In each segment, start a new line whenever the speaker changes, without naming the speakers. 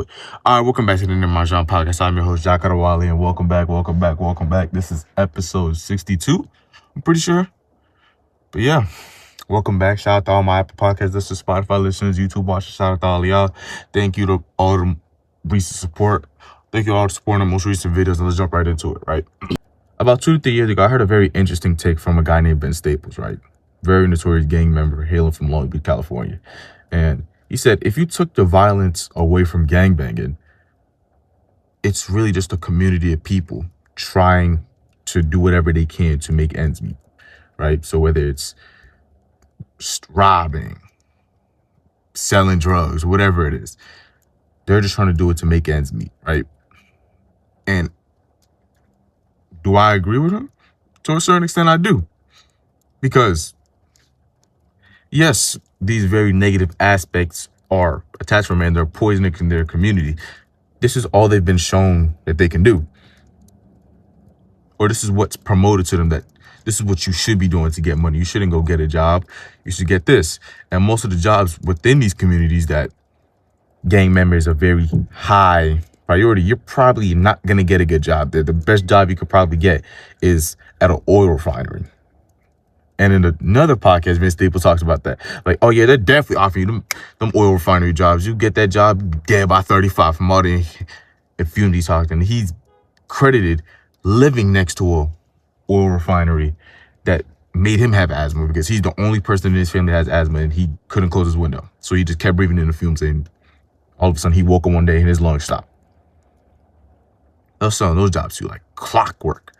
All right, welcome back to the Nimrodjaune podcast. I'm your host, Jack Adewale, and welcome back. This is episode 62, I'm pretty sure. But yeah, welcome back. Shout out to all my Apple Podcasts, this is Spotify listeners, YouTube watchers. Shout out to all of y'all. Thank you to all the recent support. Thank you all for supporting the most recent videos, and let's jump right into it, right? About 2 to 3 years ago, I heard a very interesting take from a guy named Ben Staples, right? Very notorious gang member hailing from Long Beach, California. And he said, if you took the violence away from gangbanging, it's really just a community of people trying to do whatever they can to make ends meet, right? So whether it's robbing, selling drugs, whatever it is, they're just trying to do it to make ends meet, right? And do I agree with him? To a certain extent, I do. Because, yes, these very negative aspects are attached from man. They're poisoning in their community. This is all they've been shown that they can do. Or this is what's promoted to them, that this is what you should be doing to get money. You shouldn't go get a job. You should get this. And most of the jobs within these communities that gang members are very high priority, you're probably not going to get a good job there. The best job you could probably get is at an oil refinery. And in another podcast, Vince Staples talks about that. Like, oh yeah, they're definitely offering you them oil refinery jobs. You get that job, dead by 35 from all the impunity talk. And he's credited living next to a oil refinery that made him have asthma, because he's the only person in his family that has asthma, and he couldn't close his window. So he just kept breathing in the fumes, and all of a sudden he woke up one day and his lungs stopped. They'll sell those jobs to you like clockwork.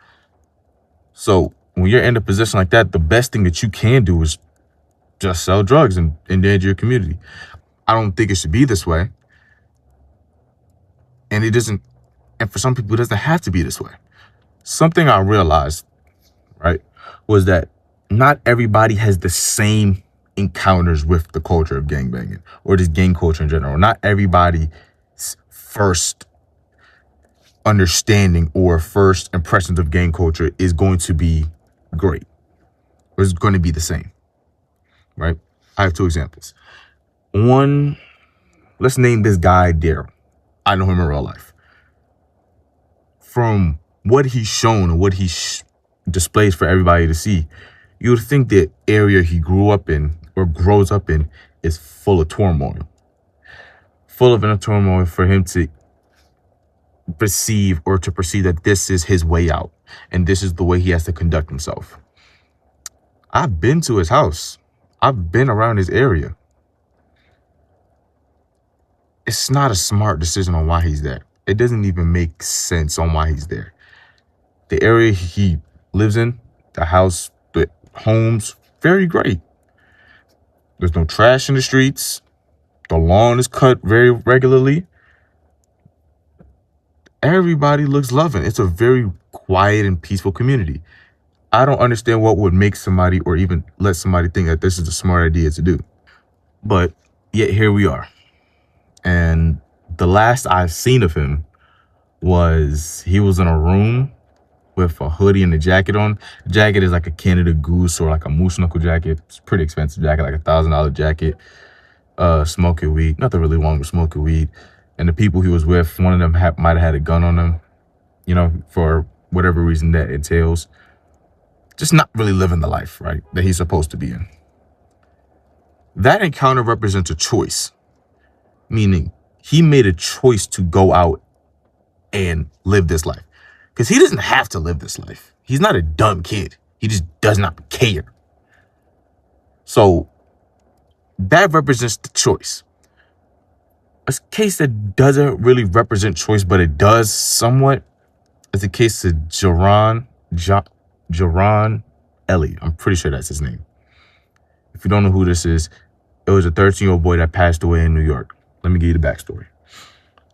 So when you're in a position like that, the best thing that you can do is just sell drugs and endanger your community. I don't think it should be this way. And it doesn't, and for some people, it doesn't have to be this way. Something I realized, right, was that not everybody has the same encounters with the culture of gangbanging or just gang culture in general. Not everybody's first understanding or first impressions of gang culture is going to be great, or it's going to be the same, right? I have 2 examples. One, let's name this guy Daryl. I know him in real life. From what he's shown and what he displays for everybody to see, you would think the area he grew up in or grows up in is full of turmoil. Full of enough turmoil for him to perceive that this is his way out and this is the way he has to conduct himself. I've been to his house. I've been around his area. It's not a smart decision on why he's there. It doesn't even make sense on why he's there. The area he lives in, the house, the homes, very great. There's no trash in the streets. The lawn is cut very regularly. Everybody looks loving. It's a very quiet and peaceful community. I don't understand what would make somebody or even let somebody think that this is a smart idea to do. But yet here we are. And the last I've seen of him was he was in a room with a hoodie and a jacket on. The jacket is like a Canada Goose or like a moose knuckle jacket. It's a pretty expensive jacket, like $1,000 jacket. Smoking weed. Nothing really wrong with smoking weed. And the people he was with, one of them might have had a gun on them, you know, for whatever reason that entails. Just not really living the life, right, that he's supposed to be in. That encounter represents a choice, meaning he made a choice to go out and live this life. Because he doesn't have to live this life. He's not a dumb kid. He just does not care. So that represents the choice. A case that doesn't really represent choice, but it does somewhat, is the case of Jerron Elliott. I'm pretty sure that's his name. If you don't know who this is, it was a 13-year-old boy that passed away in New York. Let me give you the backstory.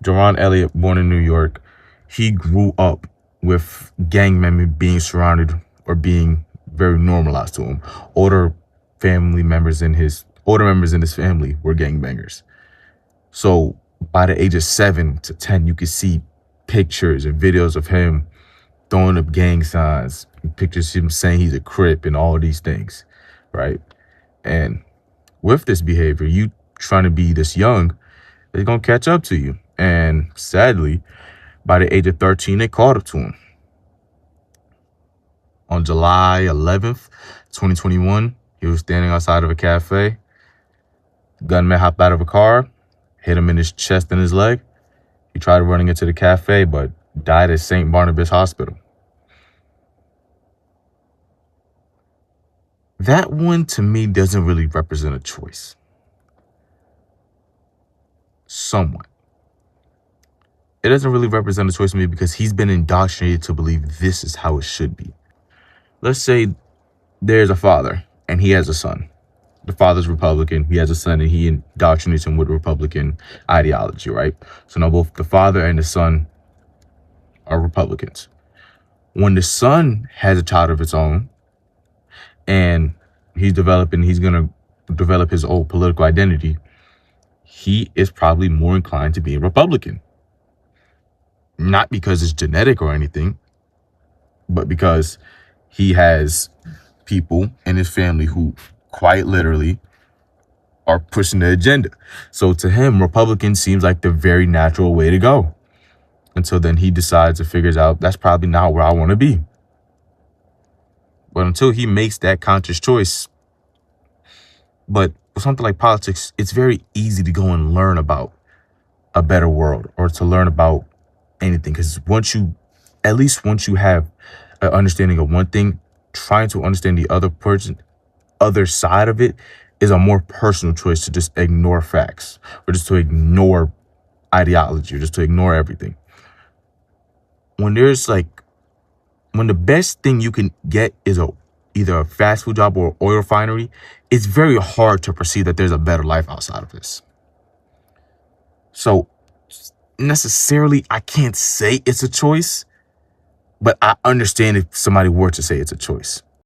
Jerron Elliott, born in New York, he grew up with gang members being surrounded or being very normalized to him. Older members in his family were gangbangers. So by the age of 7 to 10, you could see pictures and videos of him throwing up gang signs, pictures of him saying he's a Crip and all these things, right? And with this behavior, you trying to be this young, they're going to catch up to you. And sadly, by the age of 13, they caught up to him. On July 11th, 2021, he was standing outside of a cafe. Gunman hopped out of a car, hit him in his chest and his leg. He tried running into the cafe, but died at St. Barnabas Hospital. That one, to me, doesn't really represent a choice. Somewhat. It doesn't really represent a choice to me because he's been indoctrinated to believe this is how it should be. Let's say there's a father and he has a son. The father's Republican, he has a son, and he indoctrinates him with Republican ideology, right? So now both the father and the son are Republicans. When the son has a child of its own and he's going to develop his own political identity, he is probably more inclined to be a Republican. Not because it's genetic or anything, but because he has people in his family who quite literally are pushing the agenda. So to him, Republican seems like the very natural way to go. Until then he decides and figures out that's probably not where I want to be. But until he makes that conscious choice, but with something like politics, it's very easy to go and learn about a better world or to learn about anything. Because once you have an understanding of one thing, trying to understand the other side of it is a more personal choice to just ignore facts or just to ignore ideology or just to ignore everything. When the best thing you can get is either a fast food job or oil refinery, it's very hard to perceive that there's a better life outside of this. So necessarily, I can't say it's a choice, but I understand if somebody were to say it's a choice.